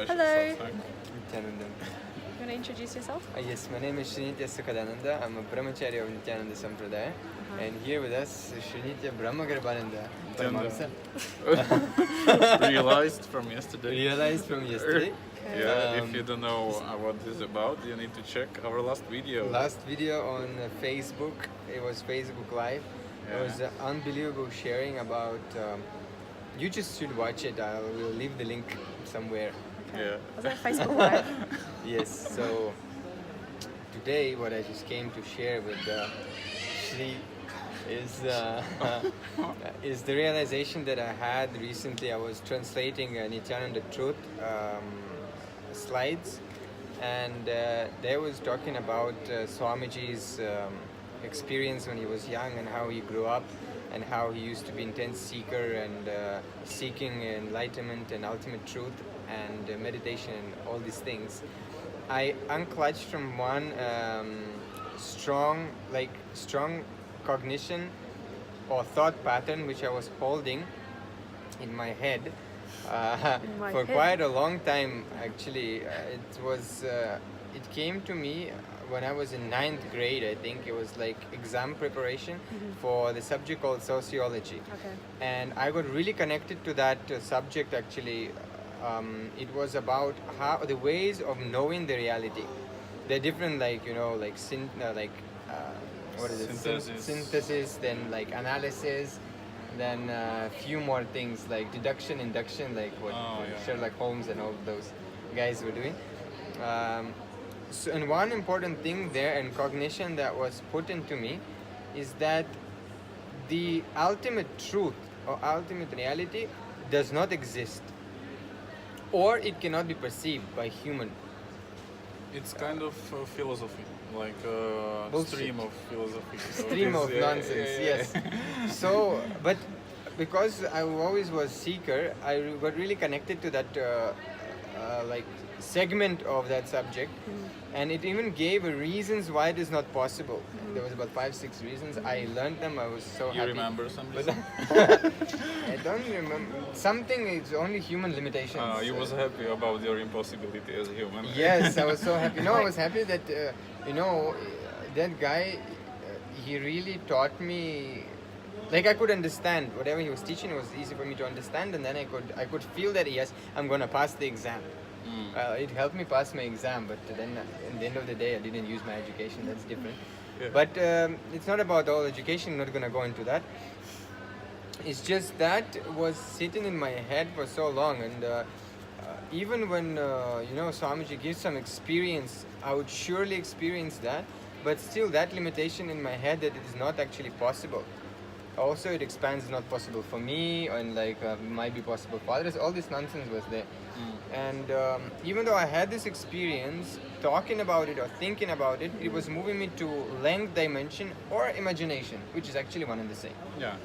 special Hello. song. Nityananda. You want to introduce yourself? Yes, my name is Srinitya Sukhadananda. I'm a brahmachari of Nityananda Sampradaya. And here with us is Srinitya Brahmagarbhananda. Nityananda. Paramahamsa. Realized from yesterday. Realized from yesterday. Yeah, if you don't know what this is about, you need to check our last video. Last video on Facebook, it was Facebook Live. It was unbelievable sharing about. You just should watch it. I will leave the link somewhere. Yeah. Was it Facebook Live? Yes. So today, what I just came to share with Shri is the realization that I had recently. I was translating Nityananda Truth slides, and they was talking about Swamiji's experience when he was young and how he grew up and how he used to be intense seeker and seeking enlightenment and ultimate truth and meditation and all these things. I unclutched from one strong cognition or thought pattern which I was holding in my head for quite a long time. Actually, it came to me when I was in 9th grade. I think it was like exam preparation for the subject called sociology. Okay. And I got really connected to that subject actually. It was about how the ways of knowing the reality. They're different, what is it? Synthesis, then like analysis, then a few more things like deduction, induction, like what Sherlock Holmes and all those guys were doing. And one important thing there and cognition that was put into me is that the ultimate truth or ultimate reality does not exist, or it cannot be perceived by human. It's kind of philosophy, like a Bullshit. stream of philosophy. Stream of nonsense, yes. So, but because I always was seeker, I got really connected to that segment of that subject, and it even gave reasons why it is not possible. There was about 5-6 reasons. I learned them. I was so You happy. remember some? But I don't remember. Something is only human limitations. You was happy about your impossibility as a human. Yes, I was so happy. No, I was happy that that guy. He really taught me. Like I could understand whatever he was teaching. It was easy for me to understand, and then I could feel that yes, I'm gonna pass the exam. It helped me pass my exam, but then at the end of the day, I didn't use my education. That's different. Yeah. But it's not about all education. I'm not gonna go into that. It's just that was sitting in my head for so long, and even when Swamiji gives some experience, I would surely experience that. But still, that limitation in my head that it is not actually possible. Also, it expands not possible for me, and might be possible for others. All this nonsense was there. And even though I had this experience, talking about it or thinking about it, it was moving me to length dimension or imagination, which is actually one and the same. Yeah.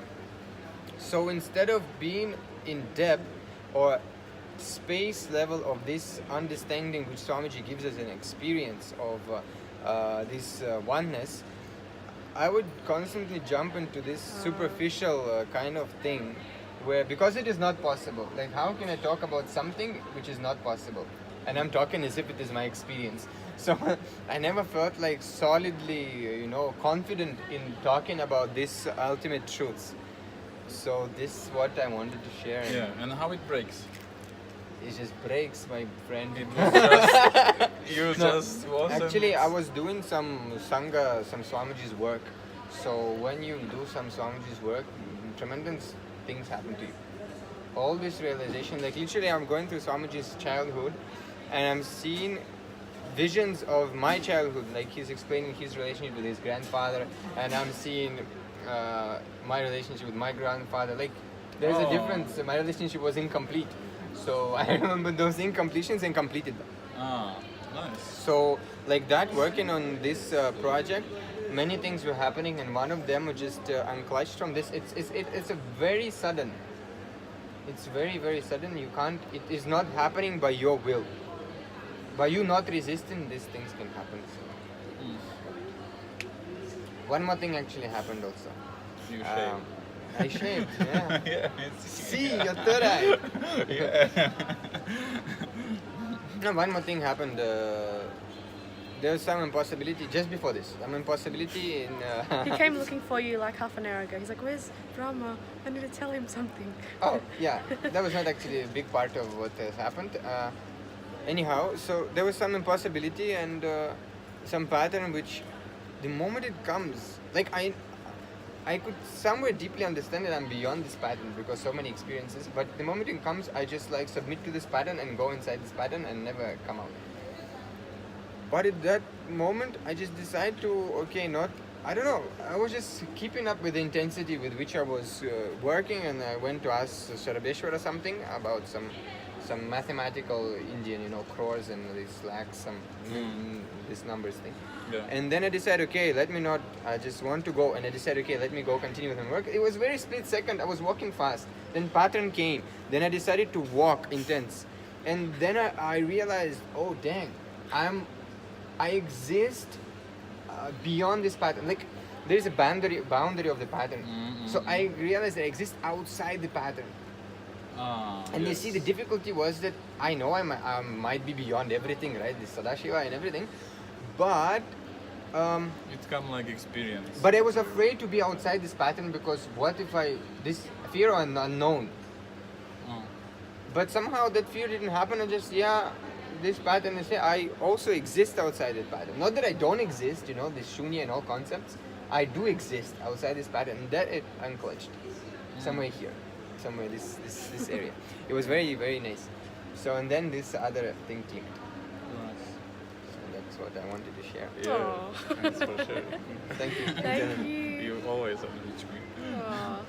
So instead of being in depth or space level of this understanding which Swamiji gives us an experience of this oneness, I would constantly jump into this superficial kind of thing where, because it is not possible, like how can I talk about something which is not possible? And I'm talking as if it is my experience. So I never felt like solidly, confident in talking about this ultimate truths. So this is what I wanted to share. Yeah, and how it breaks. It just breaks, my friend. It was just, you just wasn't. Actually, I was doing some Sangha, some Swamiji's work. So when you do some Swamiji's work, tremendous things happen to you. All this realization, like literally I'm going through Swamiji's childhood and I'm seeing visions of my childhood, like he's explaining his relationship with his grandfather, and I'm seeing my relationship with my grandfather. Like there's a difference. My relationship was incomplete. So I remember those incompletions and completed them. Ah, nice. So like that, working on this project, many things were happening, and one of them was just unclutched from this. It's a very sudden. It's very, very sudden. You can't. It is not happening by your will. By you not resisting, these things can happen. So. One more thing actually happened also. You shaved. I shaved. Yeah. Yeah, See, your third eye. Yeah. No, one more thing happened. There was some impossibility just before this. Some impossibility in. He came looking for you like half an hour ago. He's like, "Where's Rama? I need to tell him something." Oh, yeah. That was not actually a big part of what has happened. Anyhow, so there was some impossibility and some pattern which, the moment it comes, like I could somewhere deeply understand that I'm beyond this pattern because so many experiences. But the moment it comes, I just like submit to this pattern and go inside this pattern and never come out. But at that moment, I just decide to I don't know. I was just keeping up with the intensity with which I was working, and I went to ask Sarabeshwar or something about some mathematical Indian, crores and these lakhs, this numbers thing. Yeah. And then I decided, I just want to go. And I decided, let me go continue with my work. It was very split second. I was walking fast. Then pattern came. Then I decided to walk intense. And then I realized, oh, dang, I exist beyond this pattern. Like, there is a boundary of the pattern. So I realized that I exist outside the pattern. And you see, the difficulty was that I know I might be beyond everything, right? This Sadashiva and everything. But It's come like experience. I was afraid to be outside this pattern because what if this fear of unknown. But somehow that fear didn't happen, and just this pattern is I also exist outside this pattern. Not that I don't exist, this shunya and all concepts. I do exist outside this pattern, and that it unclutched somewhere here, somewhere this area. It was very, very nice. So and then this other thing clicked. So that's what I wanted to share. Yeah, Aw. thanks for sharing. Thank you. Thank you. You always enrich me. Aw.